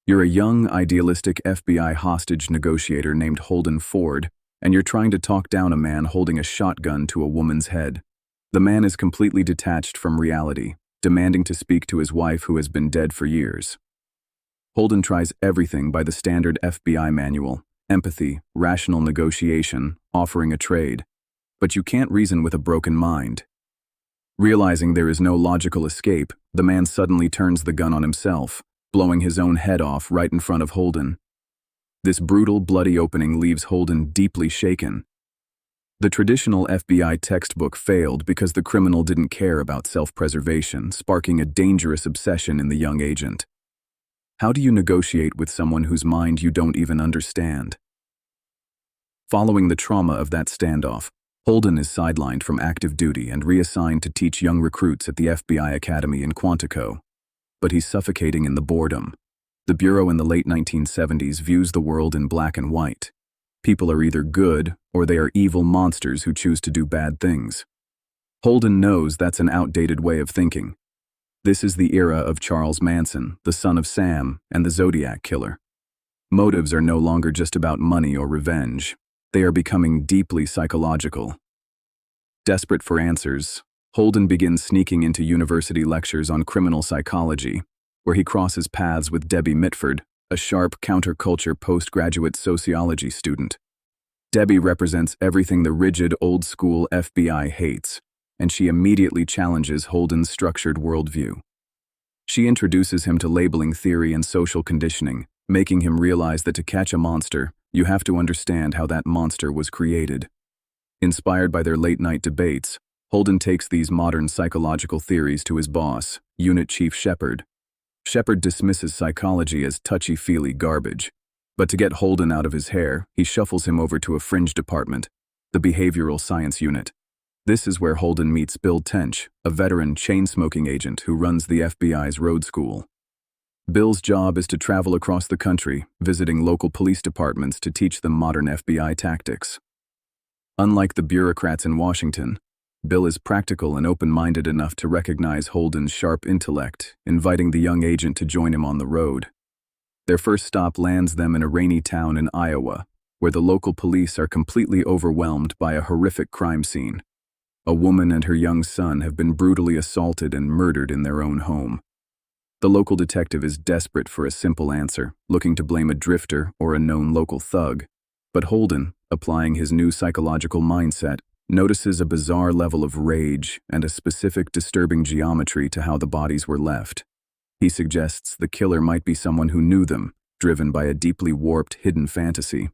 You're a young, idealistic FBI hostage negotiator named Holden Ford, and you're trying to talk down a man holding a shotgun to a woman's head. The man is completely detached from reality, demanding to speak to his wife who has been dead for years. Holden tries everything by the standard FBI manual: empathy, rational negotiation, offering a trade. But you can't reason with a broken mind. Realizing there is no logical escape, the man suddenly turns the gun on himself, blowing his own head off right in front of Holden. This brutal, bloody opening leaves Holden deeply shaken. The traditional FBI textbook failed because the criminal didn't care about self-preservation, sparking a dangerous obsession in the young agent. How do you negotiate with someone whose mind you don't even understand? Following the trauma of that standoff, Holden is sidelined from active duty and reassigned to teach young recruits at the FBI Academy in Quantico. But he's suffocating in the boredom. The Bureau in the late 1970s views the world in black and white. People are either good or they are evil monsters who choose to do bad things. Holden knows that's an outdated way of thinking. This is the era of Charles Manson, the son of Sam, and the Zodiac Killer. Motives are no longer just about money or revenge. They are becoming deeply psychological. Desperate for answers, Holden begins sneaking into university lectures on criminal psychology, where he crosses paths with Debbie Mitford, a sharp counterculture postgraduate sociology student. Debbie represents everything the rigid, old-school FBI hates, and she immediately challenges Holden's structured worldview. She introduces him to labeling theory and social conditioning, making him realize that to catch a monster, you have to understand how that monster was created. Inspired by their late-night debates, Holden takes these modern psychological theories to his boss, Unit Chief Shepard. Shepard dismisses psychology as touchy-feely garbage, but to get Holden out of his hair, he shuffles him over to a fringe department, the Behavioral Science Unit. This is where Holden meets Bill Tench, a veteran chain-smoking agent who runs the FBI's road school. Bill's job is to travel across the country, visiting local police departments to teach them modern FBI tactics. Unlike the bureaucrats in Washington, Bill is practical and open-minded enough to recognize Holden's sharp intellect, inviting the young agent to join him on the road. Their first stop lands them in a rainy town in Iowa, where the local police are completely overwhelmed by a horrific crime scene. A woman and her young son have been brutally assaulted and murdered in their own home. The local detective is desperate for a simple answer, looking to blame a drifter or a known local thug. But Holden, applying his new psychological mindset, notices a bizarre level of rage and a specific disturbing geometry to how the bodies were left. He suggests the killer might be someone who knew them, driven by a deeply warped hidden fantasy.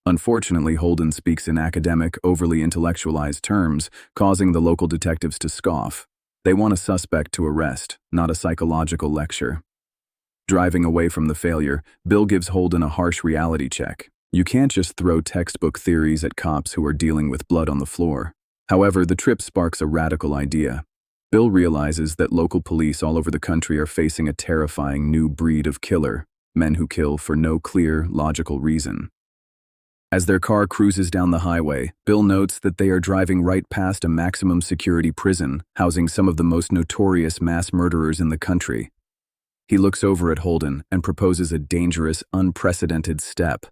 Unfortunately, Holden speaks in academic, overly intellectualized terms, causing the local detectives to scoff. They want a suspect to arrest, not a psychological lecture. Driving away from the failure, Bill gives Holden a harsh reality check. You can't just throw textbook theories at cops who are dealing with blood on the floor. However, the trip sparks a radical idea. Bill realizes that local police all over the country are facing a terrifying new breed of killer, men who kill for no clear, logical reason. As their car cruises down the highway, Bill notes that they are driving right past a maximum security prison, housing some of the most notorious mass murderers in the country. He looks over at Holden and proposes a dangerous, unprecedented step.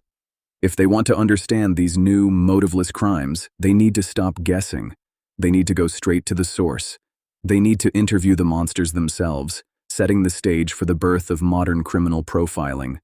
If they want to understand these new, motiveless crimes, they need to stop guessing. They need to go straight to the source. They need to interview the monsters themselves, setting the stage for the birth of modern criminal profiling.